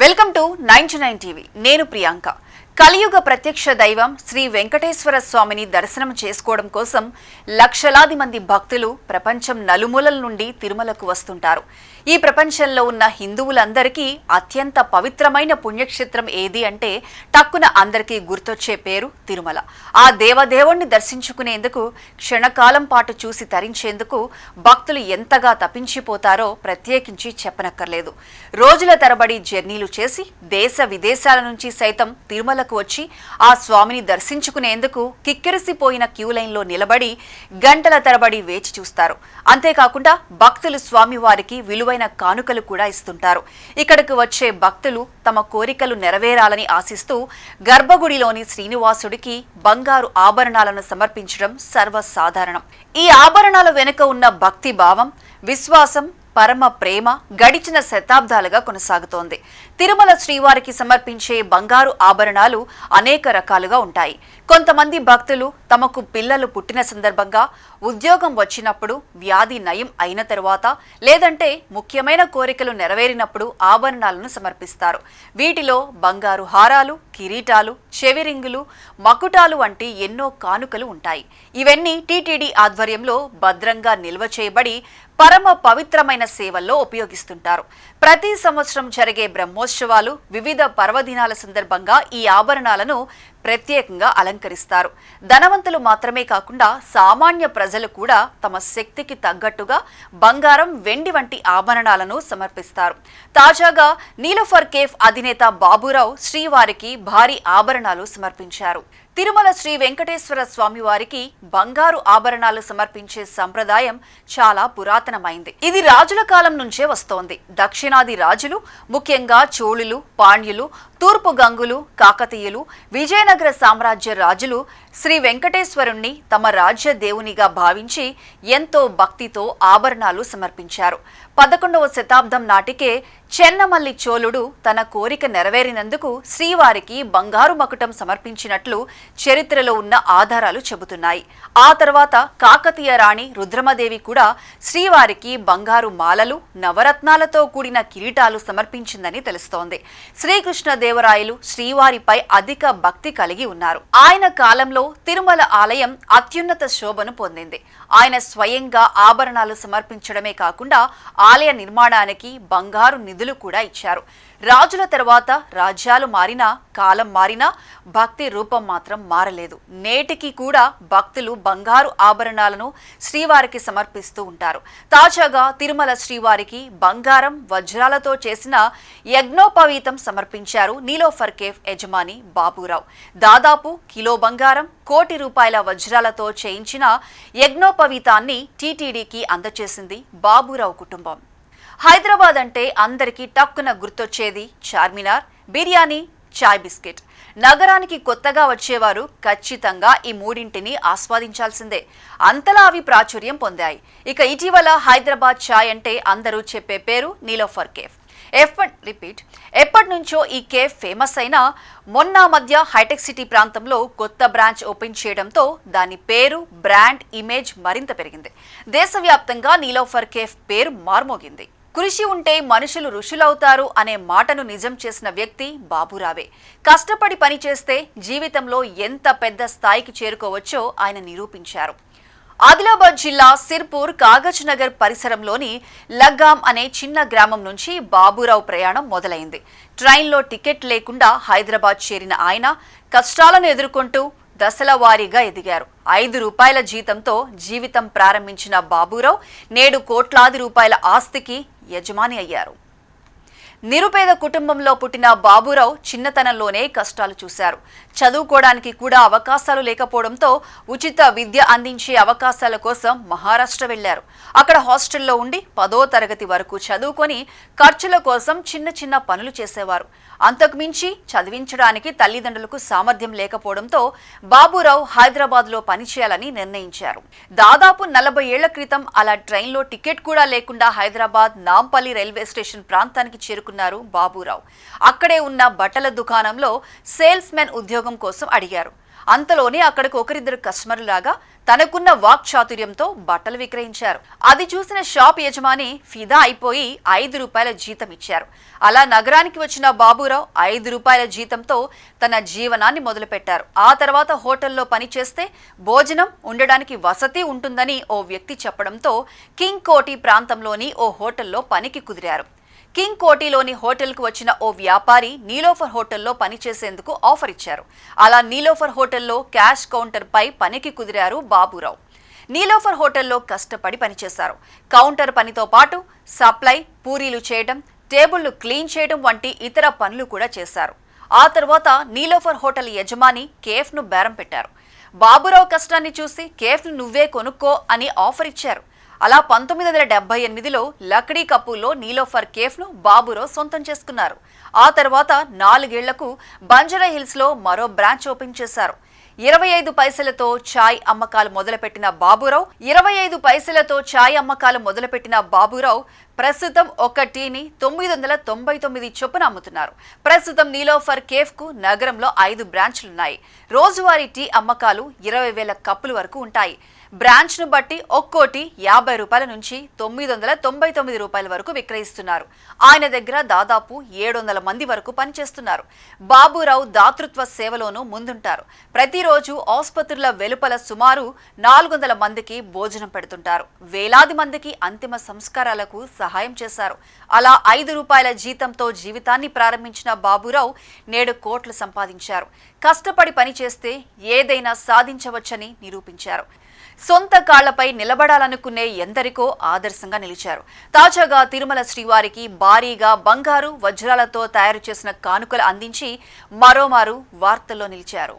Welcome to 99 TV. నేను ప్రియాంక. కలియుగ ప్రత్యక్ష దైవం శ్రీ వెంకటేశ్వర స్వామిని దర్శనం చేసుకోవడం కోసం లక్షలాది మంది భక్తులు ప్రపంచం నలుమూలల నుండి తిరుమలకు వస్తుంటారు. ఈ ప్రపంచంలో ఉన్న హిందువులందరికీ అత్యంత పవిత్రమైన పుణ్యక్షేత్రం ఏది అంటే టక్కున అందరికీ గుర్తొచ్చే పేరు తిరుమల. ఆ దేవదేవుణ్ణి దర్శించుకునేందుకు క్షణకాలం పాటు చూసి తరించేందుకు భక్తులు ఎంతగా తపించిపోతారో ప్రత్యేకించి చెప్పనక్కర్లేదు. రోజుల తరబడి జర్నీలు చేసి దేశ విదేశాల నుంచి సైతం తిరుమలకు వచ్చి ఆ స్వామిని దర్శించుకునేందుకు కిక్కిరిసిపోయిన క్యూ లైన్లో నిలబడి గంటల తరబడి వేచి చూస్తారు. అంతేకాకుండా భక్తులు స్వామివారికి విలువైన కానుకలు కూడా ఇస్తుంటారు. ఇక్కడికి వచ్చే భక్తులు తమ కోరికలు నెరవేరాలని ఆశిస్తూ గర్భగుడిలోని శ్రీనివాసుడికి బంగారు ఆభరణాలను సమర్పించడం సర్వసాధారణం. ఈ ఆభరణాల వెనుక ఉన్న భక్తి భావం, విశ్వాసం, పరమ ప్రేమ గడిచిన శతాబ్దాలుగా కొనసాగుతోంది. తిరుమల శ్రీవారికి సమర్పించే బంగారు ఆభరణాలు అనేక రకాలుగా ఉంటాయి. కొంతమంది భక్తులు తమకు పిల్లలు పుట్టిన సందర్భంగా, ఉద్యోగం వచ్చినప్పుడు, వ్యాధి నయం అయిన తరువాత, లేదంటే ముఖ్యమైన కోరికలు నెరవేరినప్పుడు ఆభరణాలను సమర్పిస్తారు. వీటిలో బంగారు హారాలు, కిరీటాలు, చెవిరింగులు, మకుటాలు వంటి ఎన్నో కానుకలు ఉంటాయి. ఇవన్నీ టీటీడీ ఆధ్వర్యంలో భద్రంగా నిల్వ చేయబడి పరమ పవిత్రమైన సేవల్లో ఉపయోగిస్తుంటారు. ప్రతి సంవత్సరం జరిగే బ్రహ్మోత్సవాలు, వివిధ పర్వదినాల సందర్భంగా ఈ ఆభరణాలను ప్రత్యేకంగా అలంకరిస్తారు. ధనవంతులు మాత్రమే కాకుండా సామాన్య ప్రజలు కూడా తమ శక్తికి తగ్గట్టుగా బంగారం, వెండి వంటి ఆభరణాలను సమర్పిస్తారు. తాజాగా నీలోఫర్ కేఫ్ అధినేత బాబురావు శ్రీవారికి భారీ ఆభరణాలు సమర్పించారు. తిరుమల శ్రీ వెంకటేశ్వర స్వామి వారికి బంగారు ఆభరణాలు సమర్పించే సంప్రదాయం చాలా పురాతనమైంది. ఇది రాజుల కాలం నుంచే వస్తోంది. దక్షిణాది రాజులు, ముఖ్యంగా చోళులు, పాండ్యులు, తూర్పు గంగులు, కాకతీయులు, విజయనగర సామ్రాజ్య రాజులు శ్రీ వెంకటేశ్వరుణ్ణి తమ రాజ్య దేవునిగా భావించి ఎంతో భక్తితో ఆభరణాలు సమర్పించారు. 11వ శతాబ్దం నాటికే చెన్నమల్లి చోళుడు తన కోరిక నెరవేరినందుకు శ్రీవారికి బంగారు మకుటం సమర్పించినట్లు చరిత్రలో ఉన్న ఆధారాలు చెబుతున్నాయి. ఆ తర్వాత కాకతీయ రాణి రుద్రమదేవి కూడా శ్రీవారికి బంగారు మాలలు, నవరత్నాలతో కూడిన కిరీటాలు సమర్పించిందని తెలుస్తోంది. శ్రీకృష్ణదేవరాయలు శ్రీవారిపై అధిక భక్తి కలిగి ఉన్నారు. ఆయన కాలంలో తిరుమల ఆలయం అత్యున్నత శోభను పొందింది. ఆయన స్వయంగా ఆభరణాలు సమర్పించడమే కాకుండా ఆలయ నిర్మాణానికి బంగారు నిధులు కూడా ఇచ్చారు. రాజుల తర్వాత రాజ్యాలు మారినా, కాలం మారినా భక్తి రూపం మాత్రం మారలేదు. నేటికి కూడా భక్తులు బంగారు ఆభరణాలను శ్రీవారికి సమర్పిస్తూ ఉంటారు. తాజాగా తిరుమల శ్రీవారికి బంగారం, వజ్రాలతో చేసిన యజ్ఞోపవీతం సమర్పించారు నీలోఫర్ కేఫ్ యజమాని బాబురావు. దాదాపు కిలో బంగారం, కోటి రూపాయల వజ్రాలతో చేయించిన యజ్ఞోపవీతాన్ని టీటీడీకి అందజేసింది బాబురావు కుటుంబం. హైదరాబాద్ అంటే అందరికీ టక్కున గుర్తొచ్చేది చార్మినార్, బిర్యానీ, చాయ్ బిస్కెట్. నగరానికి కొత్తగా వచ్చేవారు ఖచ్చితంగా ఈ మూడింటిని ఆస్వాదించాల్సిందే. అంతలా అవి ప్రాచుర్యం పొందాయి. ఇక ఇటీవల హైదరాబాద్ చాయ్ అంటే అందరూ చెప్పే పేరు నీలోఫర్ కేఫ్. ఎప్పటి నుంచో ఈ కేఫ్ ఫేమస్ అయినా మొన్న మధ్య హైటెక్ సిటీ ప్రాంతంలో కొత్త బ్రాంచ్ ఓపెన్ చేయడంతో దాని పేరు, బ్రాండ్ ఇమేజ్ మరింత పెరిగింది. దేశవ్యాప్తంగా నీలోఫర్ కేఫ్ పేరు మార్మోగింది. కృషి ఉంటే మనుషులు ఋషులవుతారు అనే మాటను నిజం చేసిన వ్యక్తి బాబురావే. కష్టపడి పనిచేస్తే జీవితంలో ఎంత పెద్ద స్థాయికి చేరుకోవచ్చో ఆయన నిరూపించారు. ఆదిలాబాద్ జిల్లా సిర్పూర్ కాగజ్ నగర్ పరిసరంలోని లగ్గాం అనే చిన్న గ్రామం నుంచి బాబురావు ప్రయాణం మొదలైంది. ట్రైన్లో టికెట్ లేకుండా హైదరాబాద్ చేరిన ఆయన కష్టాలను ఎదుర్కొంటూ దశల వారీగా ఎదిగారు. 5 రూపాయల జీతంతో జీవితం ప్రారంభించిన బాబురావు నేడు కోట్లాది రూపాయల ఆస్తికి యజమాని అయ్యారు. నిరుపేద కుటుంబంలో పుట్టిన బాబురావు చిన్నతనంలోనే కష్టాలు చూశారు. చదువుకోవడానికి కూడా అవకాశాలు లేకపోవడంతో ఉచిత విద్య అందించే అవకాశాల కోసం మహారాష్ట్ర వెళ్లారు. అక్కడ హాస్టల్లో ఉండి 10వ తరగతి వరకు చదువుకొని ఖర్చుల కోసం చిన్న చిన్న పనులు చేసేవారు. అంతకుమించి చదివించడానికి తల్లిదండ్రులకు సామర్థ్యం లేకపోవడంతో బాబురావు హైదరాబాద్లో పనిచేయాలని నిర్ణయించారు. దాదాపు 40 ఏళ్ల క్రితం అలా ట్రైన్లో టికెట్ కూడా లేకుండా హైదరాబాద్ నాంపల్లి రైల్వే స్టేషన్ ప్రాంతానికి చేరుకున్న చేరుకున్నారు బాబురావు. అక్కడే ఉన్న బట్టల దుకాణంలో సేల్స్ మెన్ ఉద్యోగం కోసం అడిగారు. అంతలోనే అక్కడికి ఒకరిద్దరు కస్టమర్లాగా తనకున్న వాక్చాతుర్యంతో బట్టలు విక్రయించారు. అది చూసిన షాప్ యజమాని ఫిదా అయిపోయి 5 రూపాయల జీతం ఇచ్చారు. అలా నగరానికి వచ్చిన బాబురావు 5 రూపాయల జీతంతో తన జీవనాన్ని మొదలుపెట్టారు. ఆ తర్వాత హోటల్లో పనిచేస్తే భోజనం, ఉండడానికి వసతి ఉంటుందని ఓ వ్యక్తి చెప్పడంతో కింగ్ కోటి ప్రాంతంలోని ఓ హోటల్లో పనికి కుదిరారు. కింగ్ కోటిలోని హోటల్కు వచ్చిన ఓ వ్యాపారి నీలోఫర్ హోటల్లో పనిచేసేందుకు ఆఫర్ ఇచ్చారు. అలా నీలోఫర్ హోటల్లో క్యాష్ కౌంటర్ పై పనికి కుదిరారు బాబురావు. నీలోఫర్ హోటల్లో కష్టపడి పనిచేశారు. కౌంటర్ పనితో పాటు సప్లై, పూరీలు చేయడం, టేబుళ్లు క్లీన్ చేయడం వంటి ఇతర పనులు కూడా చేశారు. ఆ తర్వాత నీలోఫర్ హోటల్ యజమాని కేఫ్ను బేరం పెట్టారు. బాబురావు కష్టాన్ని చూసి కేఫ్ను నువ్వే కొనుక్కో అని ఆఫర్ ఇచ్చారు. అలా 1978లో లక్డీ కప్పుల్లో నీలోఫర్ కేఫ్ను బాబురావు సొంతం చేసుకున్నారు. ఆ తర్వాత 4 ఏళ్లకు బంజారా హిల్స్లో మరో బ్రాంచ్ ఓపెన్ చేశారు. 25 పైసలతో ఛాయ్ అమ్మకాలు మొదలుపెట్టిన బాబురావు ప్రస్తుతం ఒక టీని 999 చొప్పున అమ్ముతున్నారు. ప్రస్తుతం నీలోఫర్ కేఫ్ కు నగరంలో 5 బ్రాంచ్లున్నాయి. రోజువారీ టీ అమ్మకాలు 20,000 కప్పుల వరకు ఉంటాయి. బ్రాంచ్ ను బట్టి ఒక్కోటి 50 రూపాయల నుంచి 999 రూపాయల వరకు విక్రయిస్తున్నారు. ఆయన దగ్గర దాదాపు 700 మంది వరకు పనిచేస్తున్నారు. బాబురావు దాతృత్వ సేవలోనూ ముందుంటారు. ప్రతిరోజు ఆసుపత్రుల వెలుపల సుమారు 400 మందికి భోజనం పెడుతుంటారు. వేలాది మందికి అంతిమ సంస్కారాలకు సహాయం చేశారు. అలా 5 రూపాయల జీతంతో జీవితాన్ని ప్రారంభించిన బాబురావు నేడు కోట్లు సంపాదించారు. కష్టపడి పనిచేస్తే ఏదైనా సాధించవచ్చని నిరూపించారు. సొంత కాళ్లపై నిలబడాలనుకునే ఎందరికో ఆదర్శంగా నిలిచారు. తాజాగా తిరుమల శ్రీవారికి భారీగా బంగారు, వజ్రాలతో తయారు చేసిన కానుకలు అందించి మరోమారు వార్తల్లో నిలిచారు.